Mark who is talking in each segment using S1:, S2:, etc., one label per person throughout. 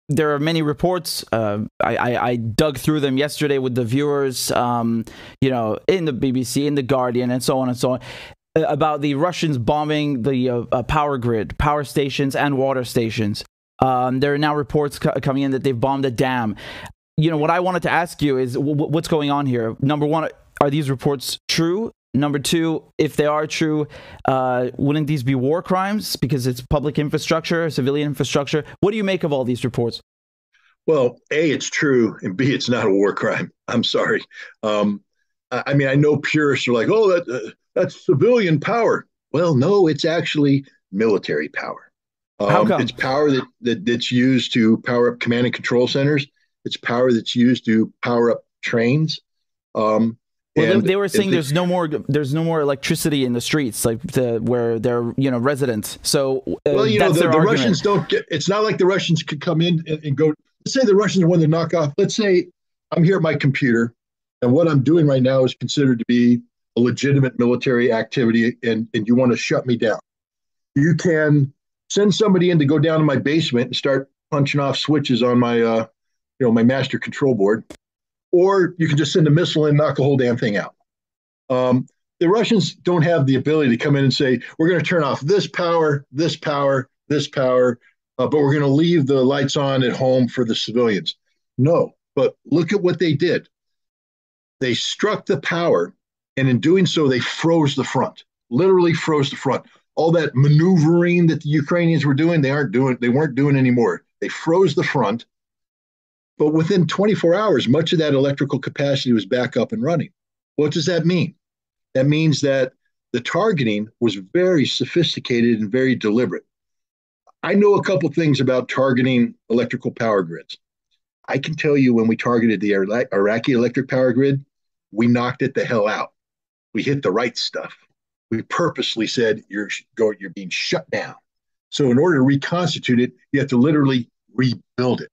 S1: there are many reports. I dug through them yesterday with the viewers, you know, in the BBC, in the Guardian, and so on and so on, about the Russians bombing the power grid, power stations, and water stations. There are now reports coming in that they've bombed a dam. You know, what I wanted to ask you is what's going on here. Number one, are these reports true? Number two, if they are true, wouldn't these be war crimes because it's public infrastructure, civilian infrastructure? What do you make of all these reports?
S2: Well, A, it's true, and B, it's not a war crime. I'm sorry. I mean, I know purists are like, oh, that's civilian power. Well, no, it's actually military power.
S1: How come?
S2: It's power that's used to power up command and control centers. It's power that's used to power up trains.
S1: Well, they were saying there's no more electricity in the streets, like where they're, you know, residents. So
S2: well, you know, the Russians don't get. It's not like the Russians could come in and go. Let's say the Russians want to knock off. Let's say I'm here at my computer, and what I'm doing right now is considered to be a legitimate military activity, and you want to shut me down. You can send somebody in to go down to my basement and start punching off switches on my my master control board. Or you can just send a missile in and knock the whole damn thing out. The Russians don't have the ability to come in and say, we're going to turn off this power, this power, this power, but we're going to leave the lights on at home for the civilians. No, but look at what they did. They struck the power, and in doing so, they froze the front, literally froze the front. All that maneuvering that the Ukrainians were doing, they weren't doing anymore. They froze the front. But within 24 hours, much of that electrical capacity was back up and running. What does that mean? That means that the targeting was very sophisticated and very deliberate. I know a couple things about targeting electrical power grids. I can tell you when we targeted the Iraqi electric power grid, we knocked it the hell out. We hit the right stuff. We purposely said, you're being shut down. So in order to reconstitute it, you have to literally rebuild it.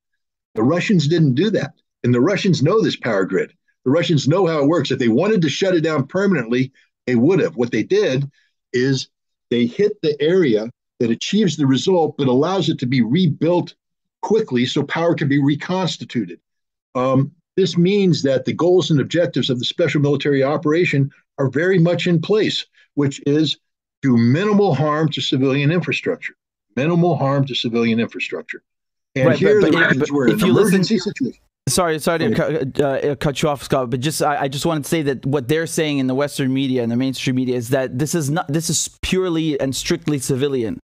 S2: The Russians didn't do that. And the Russians know this power grid. The Russians know how it works. If they wanted to shut it down permanently, they would have. What they did is they hit the area that achieves the result, but allows it to be rebuilt quickly so power can be reconstituted. This means that the goals and objectives of the special military operation are very much in place, which is do minimal harm to civilian infrastructure. Minimal harm to civilian infrastructure. And right, here we're in an emergency situation.
S1: Sorry to cut you off, Scott, but I just wanted to say that what they're saying in the Western media and the mainstream media is that this is purely and strictly civilian,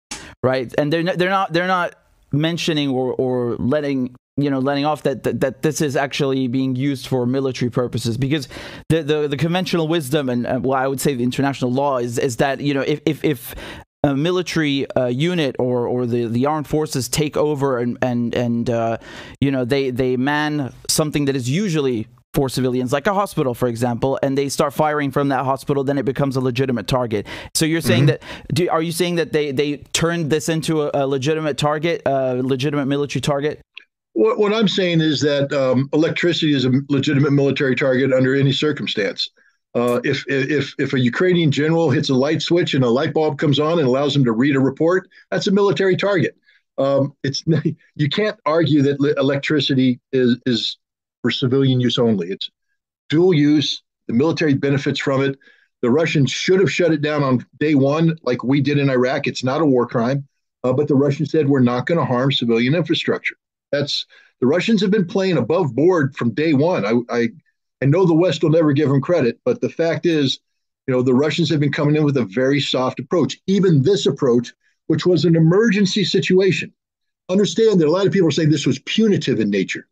S1: right? And they're not mentioning or letting off that this is actually being used for military purposes, because the conventional wisdom and well, I would say the international law is that, you know, if a military unit or the armed forces take over and you know, they man something that is usually for civilians, like a hospital, for example, and they start firing from that hospital, then it becomes a legitimate target. So you're saying that, are you saying that they turned this into a legitimate target, a legitimate military target?
S2: What I'm saying is that electricity is a legitimate military target under any circumstance. If a Ukrainian general hits a light switch and a light bulb comes on and allows him to read a report, that's a military target. You can't argue that electricity is for civilian use only. It's dual use. The military benefits from it. The Russians should have shut it down on day one, like we did in Iraq. It's not a war crime, but the Russians said we're not going to harm civilian infrastructure. The Russians have been playing above board from day one. I know the West will never give them credit, but the fact is, you know, the Russians have been coming in with a very soft approach. Even this approach, which was an emergency situation. Understand that a lot of people are saying this was punitive in nature.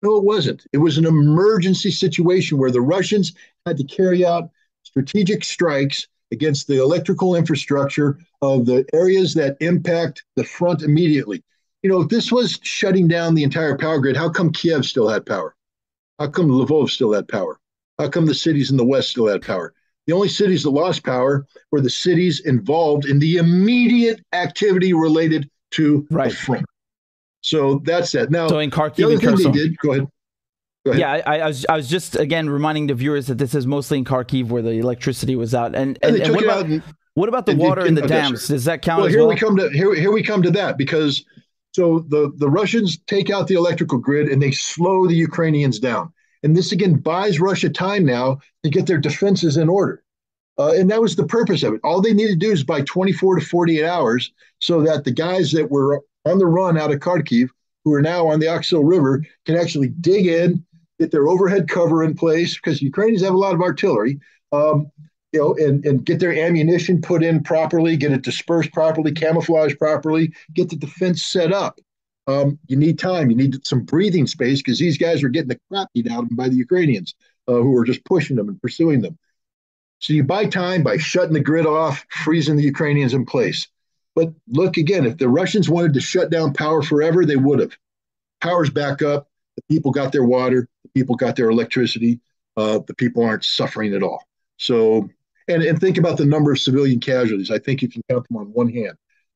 S2: No, it wasn't. It was an emergency situation where the Russians had to carry out strategic strikes against the electrical infrastructure of the areas that impact the front immediately. You know, if this was shutting down the entire power grid, how come Kiev still had power? How come Lvov still had power? How come the cities in the West still had power? The only cities that lost power were the cities involved in the immediate activity related to the front. So that's that. Now,
S1: so in Kharkiv,
S2: the other thing they did, go ahead.
S1: Yeah, I was just, again, reminding the viewers that this is mostly in Kharkiv where the electricity was out. And what about the water in the dams? Does that count as well?
S2: Here we come to that, because So the Russians take out the electrical grid and they slow the Ukrainians down. And this again buys Russia time now to get their defenses in order. And that was the purpose of it. All they need to do is by 24 to 48 hours so that the guys that were on the run out of Kharkiv, who are now on the Oxel River, can actually dig in, get their overhead cover in place, because Ukrainians have a lot of artillery, and get their ammunition put in properly, get it dispersed properly, camouflaged properly, get the defense set up. You need time. You need some breathing space because these guys are getting the crap beat out of them by the Ukrainians who are just pushing them and pursuing them. So you buy time by shutting the grid off, freezing the Ukrainians in place. But look again, if the Russians wanted to shut down power forever, they would have. Power's back up. The people got their water. The people got their electricity. The people aren't suffering at all. So, and think about the number of civilian casualties. I think you can count them on one hand.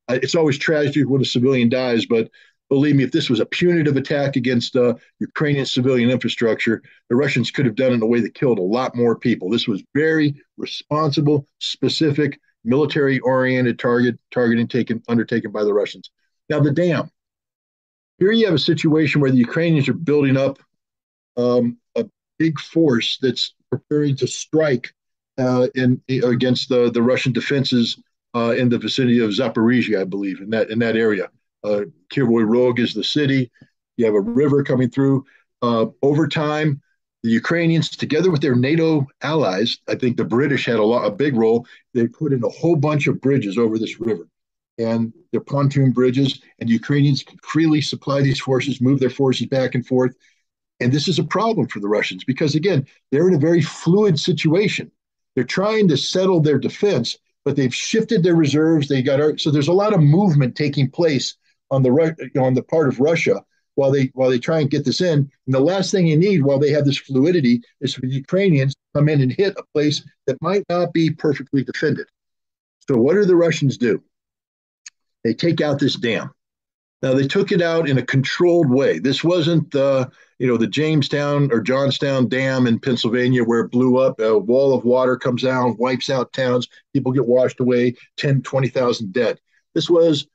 S2: It's always tragic when a civilian dies, but believe me, if this was a punitive attack against Ukrainian civilian infrastructure, the Russians could have done it in a way that killed a lot more people. This was very responsible, specific, military-oriented targeting undertaken by the Russians. Now, the dam. Here you have a situation where the Ukrainians are building up a big force that's preparing to strike against the Russian defenses in the vicinity of Zaporizhia, I believe, in that area. Kiroy Rog is the city. You have a river coming through. Over time, the Ukrainians, together with their NATO allies, I think the British had a big role. They put in a whole bunch of bridges over this river, and they're pontoon bridges. And Ukrainians can freely supply these forces, move their forces back and forth. And this is a problem for the Russians because, again, they're in a very fluid situation. They're trying to settle their defense, but they've shifted their reserves. So there's a lot of movement taking place on the part of Russia while they try and get this in. And the last thing you need while they have this fluidity is for the Ukrainians to come in and hit a place that might not be perfectly defended. So what do the Russians do? They take out this dam. Now, they took it out in a controlled way. This wasn't the Jamestown or Johnstown Dam in Pennsylvania where it blew up, a wall of water comes down, wipes out towns, people get washed away, 10, 20,000 dead. This was,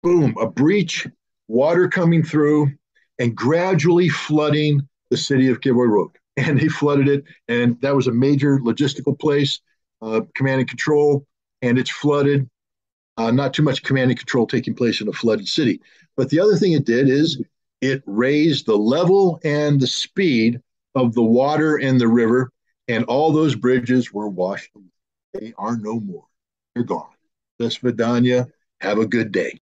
S2: boom, a breach, water coming through and gradually flooding the city of Kiroy Rog. And they flooded it, and that was a major logistical place, command and control, and it's flooded. Not too much command and control taking place in a flooded city. But the other thing it did is it raised the level and the speed of the water in the river, and all those bridges were washed away. They are no more. They're gone. До свидания. Have a good day.